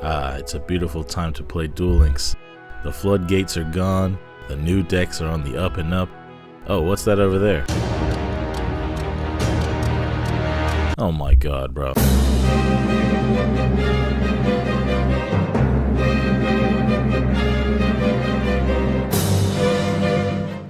It's a beautiful time to play Duel Links. The floodgates are gone, the new decks are on the up and up. Oh, what's that over there? Oh my god, bro.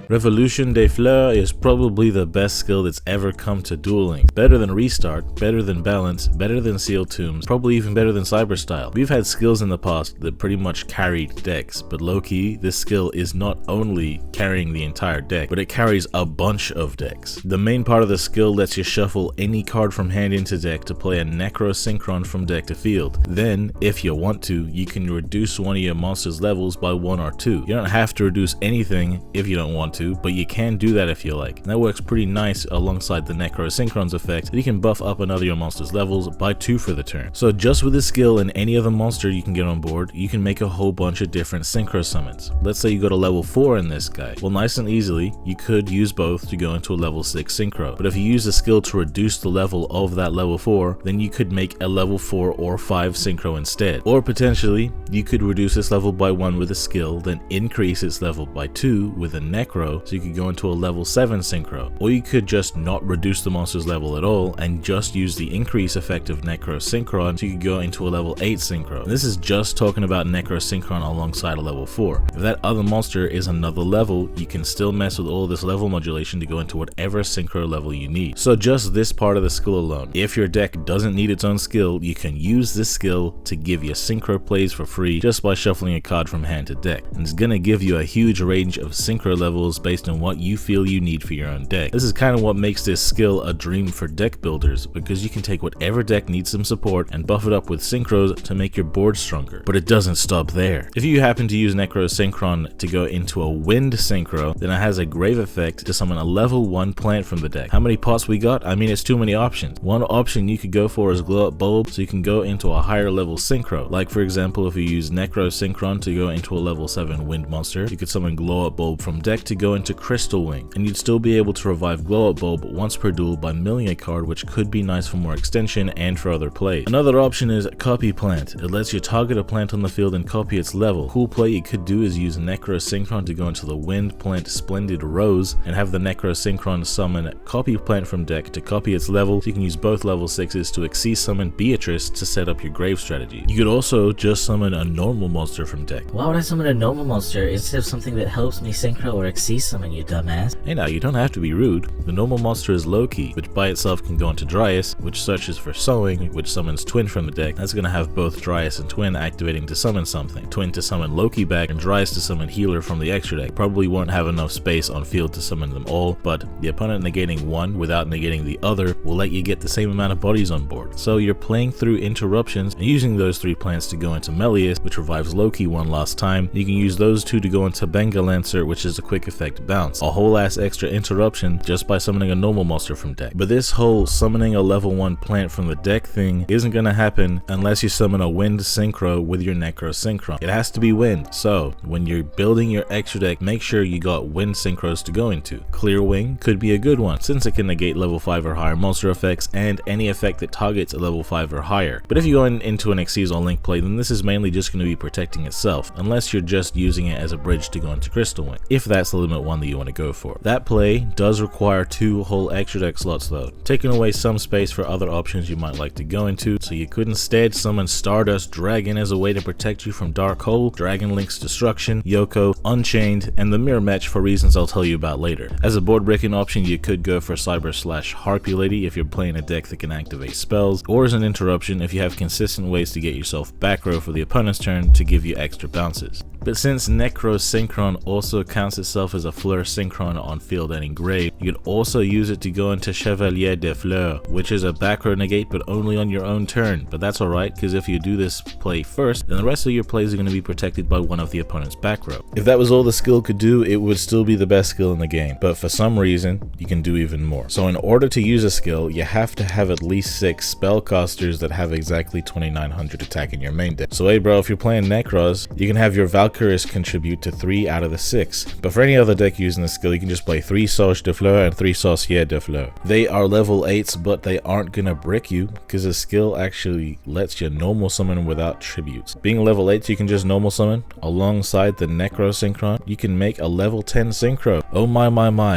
Revolution de Fleur is probably the best skill that's ever come to Duel Links. Better than Restart, better than Balance, better than Seal Tombs, probably even better than Cyberstyle. We've had skills in the past that pretty much carried decks, but low-key, this skill is not only carrying the entire deck, but it carries a bunch of decks. The main part of the skill lets you shuffle any card from hand into deck to play a Necro Synchron from deck to field. Then, if you want to, you can reduce one of your monster's levels by 1 or 2. You don't have to reduce anything if you don't want to, but you can do that if you like. And that works pretty nice alongside the Necro Synchron's effect that you can buff up another of your monster's levels by 2 for the turn. So just with this skill and any other monster you can get on board, you can make a whole bunch of different synchro summons. Let's say you go to level 4 in this guy. Well, nice and easily, you could use both to go into a level 6 synchro. But if you use the skill to reduce the level of that level 4, then you could make a level 4 or 5 synchro instead. Or potentially, you could reduce its level by 1 with a skill, then increase its level by 2 with a Necro, so you could go into a level 7 synchro. Or you could just not reduce the monster's level at all and just use the increase effect of Necro Synchron, so you could go into a level 8 synchro. And this is just talking about Necro Synchron alongside a level 4. If that other monster is another level, you can still mess with all this level modulation to go into whatever synchro level you need. So just this part of the skill alone. If your deck doesn't need its own skill, you can use this skill to give you synchro plays for free just by shuffling a card from hand to deck. And it's gonna give you a huge range of synchro levels based on what you feel you need for your own deck. This is kind of what makes this skill a dream for deck builders, because you can take whatever deck needs some support and buff it up with synchros to make your board stronger. But it doesn't stop there. If you happen to use Necro Synchron to go into a wind synchro, then it has a grave effect to summon a level 1 plant from the deck. How many pots we got? I mean, it's too many options. One option you could go for is Glow Up Bulb, so you can go into a higher level synchro. Like for example, if you use Necro Synchron to go into a level 7 wind monster, you could summon Glow Up Bulb from deck to go into Crystal Wing, and you'd still be able to revive Glow Up Bulb once per duel by milling a card, which could be nice for more extension and for other plays. Another option is Copy Plant. It lets you target a plant on the field and copy its level. Cool play you could do is use Necro Synchron to go into the Wind Plant Splendid Rose and have the Necro Synchron summon Copy Plant from deck to copy its level, so you can use both level 6s to Xyz summon Beatrice to set up your grave strategy. You could also just summon a normal monster from deck. Why would I summon a normal monster instead of something that helps me synchro or Xyz summon, you dumbass? Hey now, you don't have to be rude. The normal monster is low-key, which by itself can go into Dryas, which searches for Sowing, which summons Twin from the deck. That's gonna have both Dryas and Twin activating to summon something. Twin to summon Loki back, and Dryas to summon Healer from the extra deck. Probably won't have enough space on field to summon them all, but the opponent negating one without negating the other will let you get the same amount of bodies on board. So you're playing through interruptions and using those 3 plants to go into Melius, which revives Loki one last time. You can use those 2 to go into Benga Lancer, which is a quick effect bounce. A whole ass extra interruption just by summoning a normal monster from deck. But this whole summoning a level 1 plant from the deck thing isn't gonna happen unless you summon a wind synchro with your Necro Synchron. It has to be wind. So when you're building your extra deck, make sure you got wind synchros to go into. Clear Wing could be a good one since it can negate level 5 or higher monster effects and any effect that targets a level 5 or higher. But if you go into an Xyz or Link play, then this is mainly just going to be protecting itself, unless you're just using it as a bridge to go into Crystal Wing, if that's the limit 1 that you want to go for. That play does require 2 whole extra deck slots though, taking away some space for other options you might like to go into, so you could instead summon Stardust Dragon as a way to protect you from Dark Hole, Dragon Link's Destruction, Yoko, Unchained, and the Mirror Match for reasons I'll tell you about later. As a board breaking option, you could go for Cyber/Harpy Lady if you're playing a deck that can activate spells, or as an interruption if you have consistent ways to get yourself back row for the opponent's turn to give you extra bounces. But since Necro Synchron also counts itself as a Fleur Synchron on field and in grave, you could also use it to go into Chevalier de Fleur, which is a back row negate but only on your own turn. But that's alright, because if you do this play first, then the rest of your plays are going to be protected by one of the opponent's back row. If that was all the skill could do, it would still be the best skill in the game, but for some reason, you can do even more. So in order to use a skill, you have to have at least 6 spellcasters that have exactly 2900 attack in your main deck. So hey bro, if you're playing Necros, you can have your Valkyries contribute to 3 out of the 6, but for any other other deck using this skill, you can just play 3 Sauge de Fleur and 3 Sorciere de Fleur. They are level 8s, but they aren't gonna brick you because the skill actually lets you normal summon without tributes. Being level 8, you can just normal summon. Alongside the Necro Synchron, you can make a level 10 Synchro. Oh my,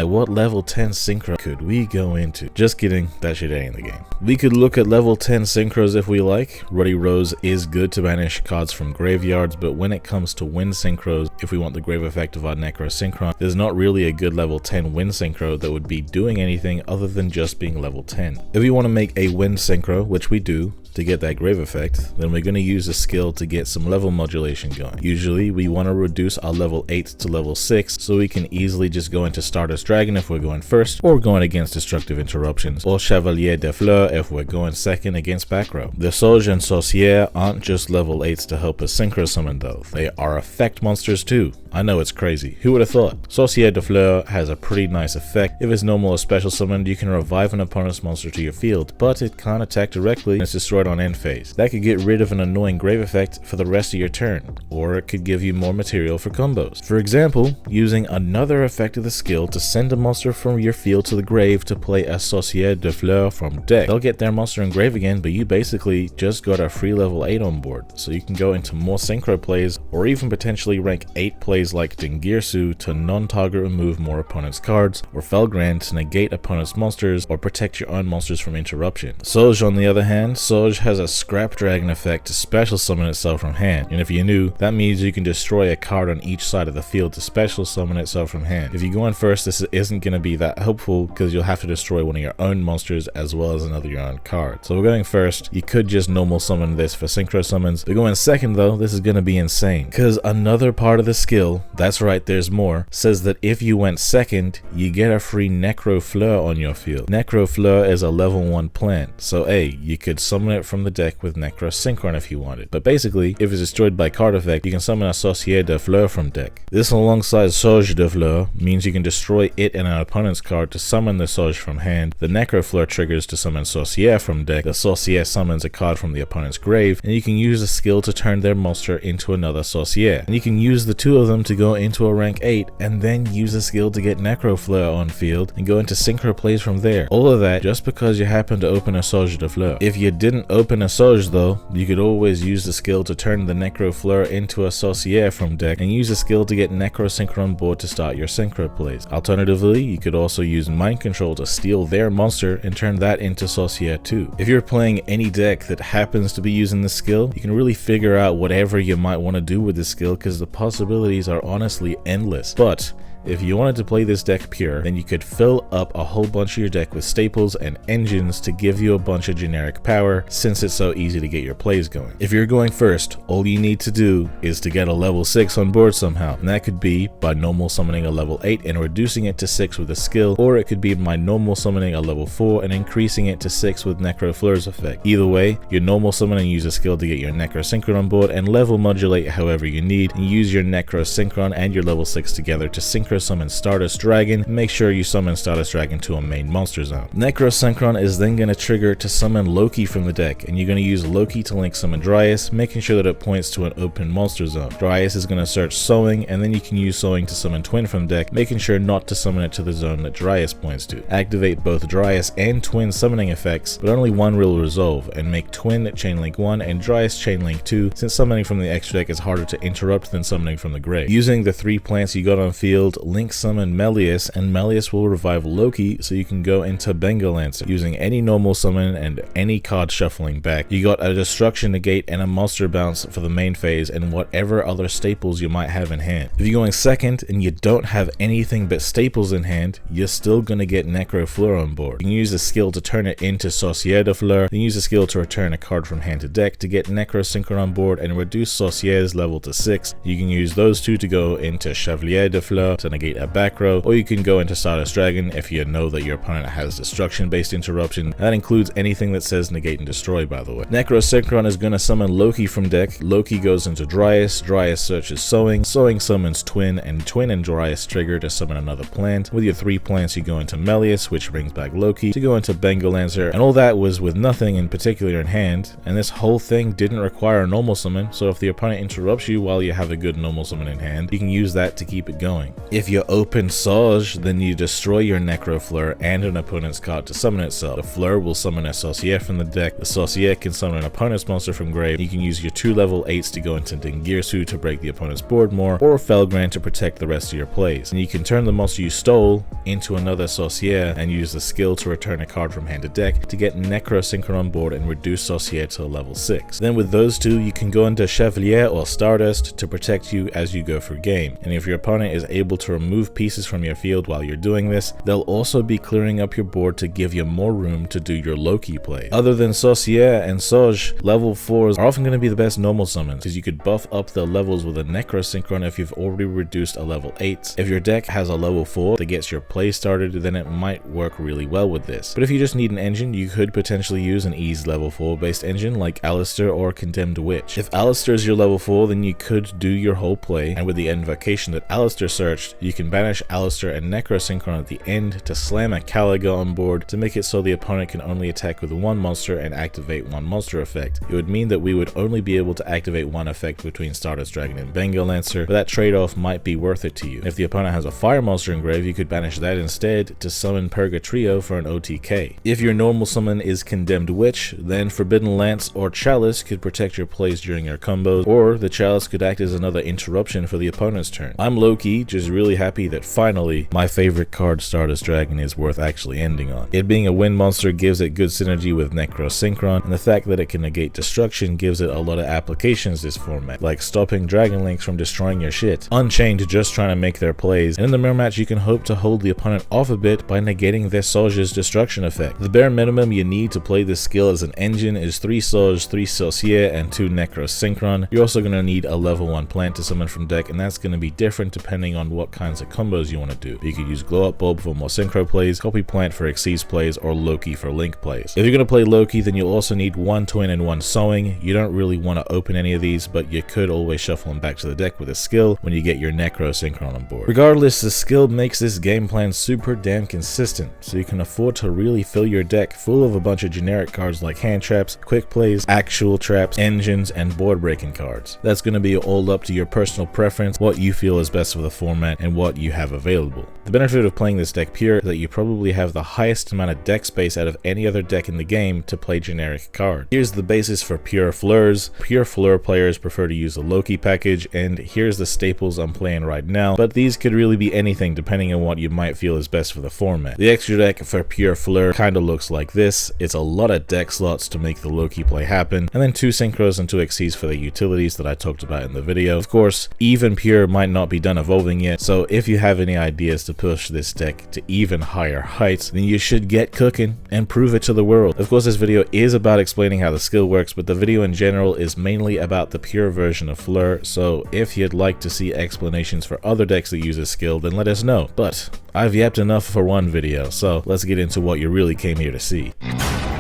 what level 10 Synchro could we go into? Just kidding, that shit ain't in the game. We could look at level 10 Synchros if we like. Ruddy Rose is good to banish cards from graveyards, but when it comes to Wind Synchros, if we want the grave effect of our Necro Synchron, there's not really a good level 10 Wind Synchro that would be doing anything other than just being level 10. If we want to make a Wind Synchro, which we do, to get that grave effect, then we're going to use a skill to get some level modulation going. Usually we want to reduce our level 8 to level 6 so we can easily just go into Stardust Dragon if we're going first, or going against Destructive Interruptions, or Chevalier de Fleur if we're going second against back row. The Sauge and Sorciere aren't just level 8s to help us synchro summon though, they are effect monsters too. I know it's crazy, who would have thought? Sorciere de Fleur has a pretty nice effect. If it's normal or special summoned, you can revive an opponent's monster to your field, but it can't attack directly and it's destroyed on end phase. That could get rid of an annoying grave effect for the rest of your turn, or it could give you more material for combos. For example, using another effect of the skill to send a monster from your field to the grave to play a Sorciere de Fleur from deck. They'll get their monster in grave again, but you basically just got a free level 8 on board, so you can go into more synchro plays, or even potentially rank 8 plays like Dingirsu to non-target remove more opponent's cards, or Felgrand to negate opponent's monsters or protect your own monsters from interruption. Sauge on the other hand, Sauge has a Scrap Dragon effect to special summon itself from hand, and if you're new, that means you can destroy a card on each side of the field to special summon itself from hand. If you go in first, this isn't going to be that helpful because you'll have to destroy one of your own monsters as well as another your own card. So we're going first, you could just normal summon this for synchro summons. We're going second though, this is going to be insane because another part of the skill, that's right, there's more, says that if you went second, you get a free Necro Fleur on your field. Necro Fleur is a level 1 plant, so you could summon it from the deck with Necro Synchron if you wanted. But basically, if it's destroyed by card effect, you can summon a Sorciere de Fleur from deck. This alongside Sauge de Fleur means you can destroy it and an opponent's card to summon the Sauge from hand. The Necro Fleur triggers to summon Sorciere from deck. The Sorciere summons a card from the opponent's grave, and you can use a skill to turn their monster into another Sorciere. And you can use the two of them to go into a rank 8 and then use a skill to get Necro Fleur on field and go into synchro plays from there. All of that just because you happen to open a Sauge de Fleur. If you didn't open a Sauge though, you could always use the skill to turn the Necro Fleur into a Sorciere from deck and use a skill to get Necro Synchron on board to start your synchro plays. Alternatively, you could also use Mind Control to steal their monster and turn that into Sorciere too. If you're playing any deck that happens to be using this skill, you can really figure out whatever you might want to do with this skill because the possibilities are honestly endless. But if you wanted to play this deck pure, then you could fill up a whole bunch of your deck with staples and engines to give you a bunch of generic power since it's so easy to get your plays going. If you're going first, all you need to do is to get a level 6 on board somehow, and that could be by normal summoning a level 8 and reducing it to 6 with a skill, or it could be by normal summoning a level 4 and increasing it to 6 with Necro Fleur's effect. Either way, your normal summon and use a skill to get your Necro Synchron on board and level modulate however you need, and use your Necro Synchron and your level 6 together to synchro summon Stardust Dragon, and make sure you summon Stardust Dragon to a main monster zone. Necro Synchron is then going to trigger to summon Loki from the deck, and you're going to use Loki to link summon Dryas, making sure that it points to an open monster zone. Dryas is going to search Sowing, and then you can use Sowing to summon Twin from deck, making sure not to summon it to the zone that Dryas points to. Activate both Dryas and Twin summoning effects, but only one will resolve, and make Twin Chainlink 1 and Dryas Chainlink 2, since summoning from the extra deck is harder to interrupt than summoning from the grave. Using the 3 plants you got on field, link summon Melius, and Melius will revive Loki so you can go into Bengal Lancer. Using any normal summon and any card shuffling back, you got a Destruction Negate and a Monster Bounce for the main phase and whatever other staples you might have in hand. If you're going second and you don't have anything but staples in hand, you're still going to get Necro Fleur on board. You can use a skill to turn it into Sorciere de Fleur, then use a skill to return a card from hand to deck to get Necro Synchron on board and reduce Sorciere's level to 6. You can use those two to go into Chevalier de Fleur to negate a back row, or you can go into Stardust Dragon if you know that your opponent has destruction based interruption. That includes anything that says negate and destroy, by the way. Necro Synchron is going to summon Loki from deck. Loki goes into Dryas, Dryas searches Sowing, Sowing summons Twin, and Twin and Dryas trigger to summon another plant. With your 3 plants you go into Melius, which brings back Loki, to go into Bengal Lancer, and all that was with nothing in particular in hand, and this whole thing didn't require a normal summon, so if the opponent interrupts you while you have a good normal summon in hand, you can use that to keep it going. If you open Sauge, then you destroy your Necro Fleur and an opponent's card to summon itself. The Fleur will summon a Sorciere from the deck. The Sorciere can summon an opponent's monster from grave. You can use your 2 level 8s to go into Dingirsu to break the opponent's board more, or Felgrand to protect the rest of your plays. And you can turn the monster you stole into another Sorciere and use the skill to return a card from hand to deck to get Necro Synchron on board and reduce Sorciere to a level 6. Then with those two, you can go into Chevalier or Stardust to protect you as you go through game. And if your opponent is able to remove pieces from your field while you're doing this, they'll also be clearing up your board to give you more room to do your Loki play. Other than Sorciere and Sauge, level 4s are often going to be the best normal summons, because you could buff up the levels with a Necro Synchron if you've already reduced a level 8. If your deck has a level 4 that gets your play started, then it might work really well with this. But if you just need an engine, you could potentially use an ease level 4 based engine like Alistair or Condemned Witch. If Alistair is your level 4, then you could do your whole play, and with the invocation that Alistair searched, you can banish Alistair and Necro Synchron at the end to slam a Caliga on board to make it so the opponent can only attack with one monster and activate one monster effect. It would mean that we would only be able to activate one effect between Stardust Dragon and Bengal Lancer, but that trade-off might be worth it to you. If the opponent has a fire monster in grave, you could banish that instead to summon Purgatrio for an OTK. If your normal summon is Condemned Witch, then Forbidden Lance or Chalice could protect your plays during your combos, or the Chalice could act as another interruption for the opponent's turn. I'm low-key just really happy that finally my favorite card, Stardust Dragon, is worth actually ending on. It being a wind monster gives it good synergy with Necro Synchron, and the fact that it can negate destruction gives it a lot of applications this format, like stopping Dragon Links from destroying your shit, Unchained just trying to make their plays, and in the mirror match you can hope to hold the opponent off a bit by negating their Sauge's destruction effect. The bare minimum you need to play this skill as an engine is 3 Sauge, 3 Sorciere, and 2 Necro Synchron. You're also going to need a level 1 plant to summon from deck, and that's going to be different depending on what kinds of combos you want to do. You could use Glow Up Bulb for more synchro plays, Copy Plant for Xyz plays, or Loki for Link plays. If you're going to play Loki, then you'll also need 1 Twin and 1 Sowing. You don't really want to open any of these, but you could always shuffle them back to the deck with a skill when you get your Necro Synchron on board. Regardless, the skill makes this game plan super damn consistent, so you can afford to really fill your deck full of a bunch of generic cards like hand traps, quick plays, actual traps, engines, and board breaking cards. That's going to be all up to your personal preference, what you feel is best for the format, and what you have available. The benefit of playing this deck pure is that you probably have the highest amount of deck space out of any other deck in the game to play generic cards. Here's the basis for pure Fleurs. Pure Fleur players prefer to use the Loki package, and here's the staples I'm playing right now, but these could really be anything depending on what you might feel is best for the format. The extra deck for pure Fleur kinda looks like this. It's a lot of deck slots to make the Loki play happen, and then 2 synchros and 2 Xyz for the utilities that I talked about in the video. Of course, even pure might not be done evolving yet, so if you have any ideas to push this deck to even higher heights, then you should get cooking and prove it to the world. Of course, this video is about explaining how the skill works, but the video in general is mainly about the pure version of Fleur, so if you'd like to see explanations for other decks that use this skill, then let us know. But I've yapped enough for one video, so let's get into what you really came here to see.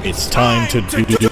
It's time to do.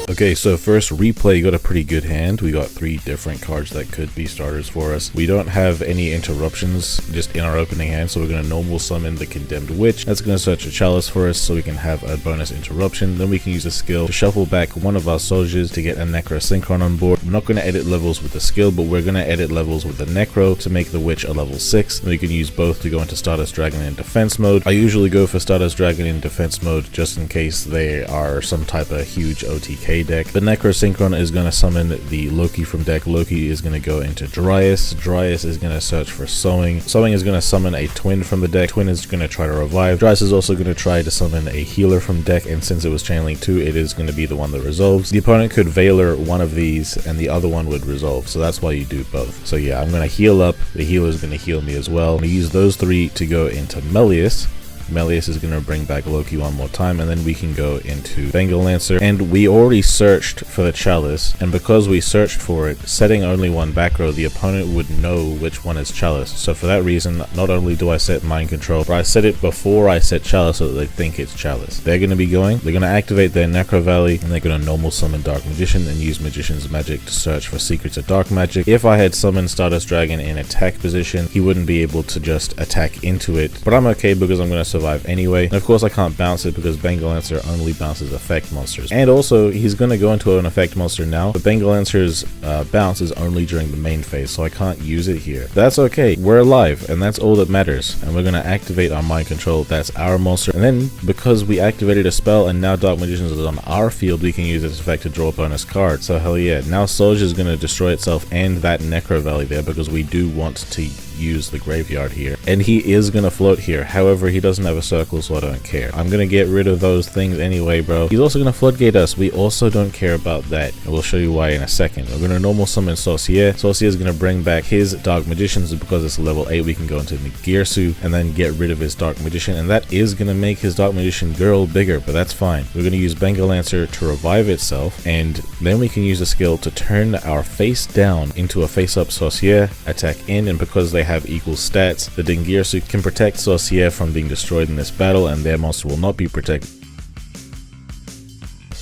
Okay, so first replay got a pretty good hand. We got 3 different cards that could be starters for us. We don't have any interruptions just in our opening hand, so we're going to normal summon the Condemned Witch. That's going to search a Chalice for us so we can have a bonus interruption. Then we can use a skill to shuffle back one of our Sauges to get a Necro Synchron on board. We're not going to edit levels with the skill, but we're going to edit levels with the Necro to make the Witch a level 6. And we can use both to go into Stardust Dragon in defense mode. I usually go for Stardust Dragon in defense mode just in case they are some type of huge OTK deck. The Necro Synchron is going to summon the Loki from deck. Loki is going to go into Dryas. Dryas is going to search for Sowing. Sowing is going to summon a Twin from the deck. Twin is going to try to revive. Dryas is also going to try to summon a healer from deck, and since it was channeling 2, it is going to be the one that resolves. The opponent could Veiler one of these and the other one would resolve, so that's why you do both. So yeah, I'm going to heal up. The healer is going to heal me as well. I'm going to use those 3 to go into Melius. Melius is going to bring back Loki one more time, and then we can go into Bengal Lancer. And we already searched for the Chalice, and because we searched for it, setting only one back row, the opponent would know which one is Chalice. So for that reason, not only do I set Mind Control, but I set it before I set Chalice so that they think it's Chalice. They're going to be going, they're going to activate their Necro Valley, and they're going to normal summon Dark Magician and use Magician's Magic to search for secrets of Dark Magic. If I had summoned Stardust Dragon in attack position, he wouldn't be able to just attack into it, but I'm okay because I'm going to survive anyway. And of course I can't bounce it because Bengal Lancer only bounces effect monsters. And also he's going to go into an effect monster now, but Bengal Lancer's bounce is only during the main phase, so I can't use it here. That's okay, we're alive, and that's all that matters. And we're going to activate our mind control. That's our monster. And then because we activated a spell and now Dark Magicians is on our field, we can use this effect to draw a bonus card. So hell yeah, now Sauge is going to destroy itself and that Necro Valley there because we do want to use the graveyard here, and he is gonna float here. However, he doesn't have a circle, so I don't care. I'm gonna get rid of those things anyway, bro. He's also gonna floodgate us. We also don't care about that, and we'll show you why in a second. We're gonna normal summon Sorciere. Sorciere is gonna bring back his Dark Magicians. Because it's level 8, we can go into Negirsu and then get rid of his Dark Magician, and that is gonna make his Dark Magician girl bigger, but that's fine. We're gonna use Bengal Lancer to revive itself, and then we can use a skill to turn our face down into a face up Sorciere, attack in, and because they have equal stats, the Dingirsu can protect Sorciere from being destroyed in this battle, and their monster will not be protected.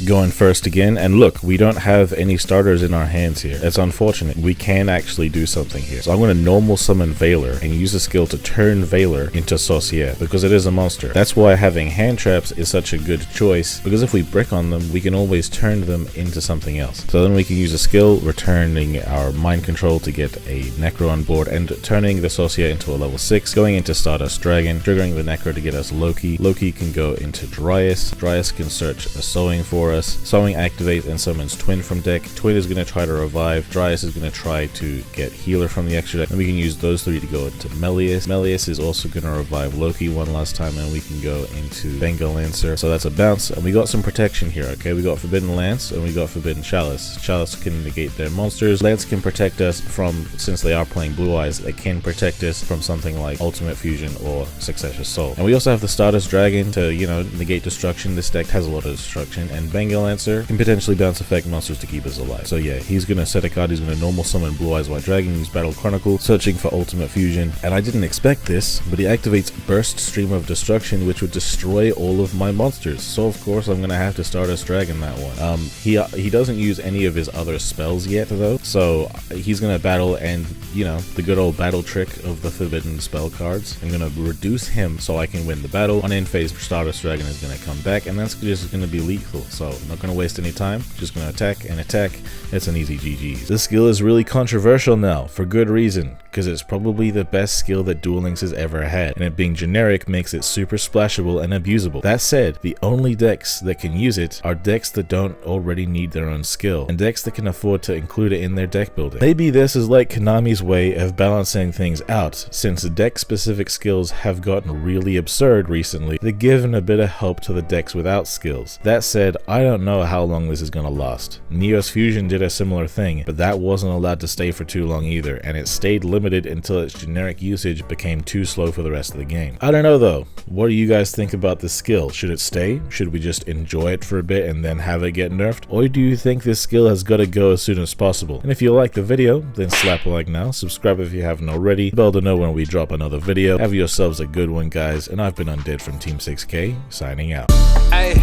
Going first again, and look, we don't have any starters in our hands here. It's unfortunate. We can actually do something here. So I'm going to normal summon Valor and use a skill to turn Valor into Sorciere because it is a monster. That's why having hand traps is such a good choice, because if we brick on them, we can always turn them into something else. So then we can use a skill returning our mind control to get a Necro on board and turning the Sorciere into a level 6, going into Stardust Dragon, triggering the Necro to get us Loki. Loki can go into Dryas. Dryas can search a Sowing for us. Sowing activates and summons Twin from deck. Twin is going to try to revive. Dryas is going to try to get Healer from the extra deck. And we can use those three to go into Melius. Melius is also going to revive Loki one last time, and we can go into Bengal Lancer. So that's a bounce, and we got some protection here, okay? We got Forbidden Lance, and we got Forbidden Chalice. Chalice can negate their monsters. Lance can protect us from, since they are playing Blue Eyes, they can protect us from something like Ultimate Fusion or Successor Soul. And we also have the Stardust Dragon to, you know, negate destruction. This deck has a lot of destruction, and Bengal Lancer can potentially bounce effect monsters to keep us alive. So yeah, he's gonna set a card. He's gonna normal summon Blue Eyes White Dragon, use Battle Chronicle, searching for Ultimate Fusion. And I didn't expect this, but he activates Burst Stream of Destruction, which would destroy all of my monsters. So of course I'm gonna have to Stardust Dragon that one. He doesn't use any of his other spells yet though, so he's gonna battle, and you know, the good old battle trick of the forbidden spell cards. I'm gonna reduce him so I can win the battle. On end phase, Stardust Dragon is gonna come back, and that's just gonna be lethal. So I'm not gonna waste any time, just gonna attack and attack. It's an easy GG. This skill is really controversial now, for good reason, because it's probably the best skill that Duel Links has ever had, and it being generic makes it super splashable and abusable. That said, the only decks that can use it are decks that don't already need their own skill, and decks that can afford to include it in their deck building. Maybe this is like Konami's way of balancing things out, since deck specific skills have gotten really absurd recently. They've given a bit of help to the decks without skills. That said, I don't know how long this is gonna last. Neos Fusion did a similar thing, but that wasn't allowed to stay for too long either, and it stayed limited until its generic usage became too slow for the rest of the game. I don't know though. What do you guys think about this skill? Should it stay? Should we just enjoy it for a bit and then have it get nerfed? Or do you think this skill has got to go as soon as possible? And if you like the video, then slap a like now, subscribe if you haven't already, bell to know when we drop another video. Have yourselves a good one, guys, and I've been Undead from Team 6K, signing out. Hey,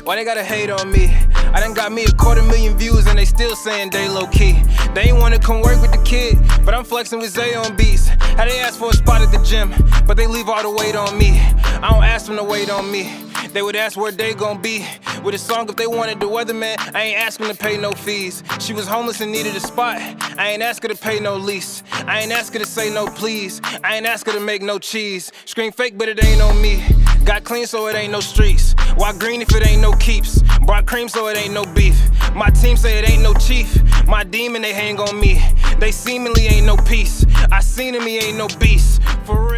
why they gotta hate on me? I done got me 250,000 views and they still saying they low key. They ain't wanna come work with the kid, but I'm flexing with Zay on beats. How they ask for a spot at the gym, but they leave all the weight on me. I don't ask them to wait on me. They would ask where they gon' be with a song if they wanted the weatherman. I ain't asking to pay no fees. She was homeless and needed a spot. I ain't ask her to pay no lease. I ain't ask her to say no please. I ain't ask her to make no cheese. Scream fake, but it ain't on me. Got clean, so it ain't no streets. Why green if it ain't no keeps? Brought cream, so it ain't no beef. My team say it ain't no chief. My demon, they hang on me. They seemingly ain't no peace. I seen him, he ain't no beast. For real.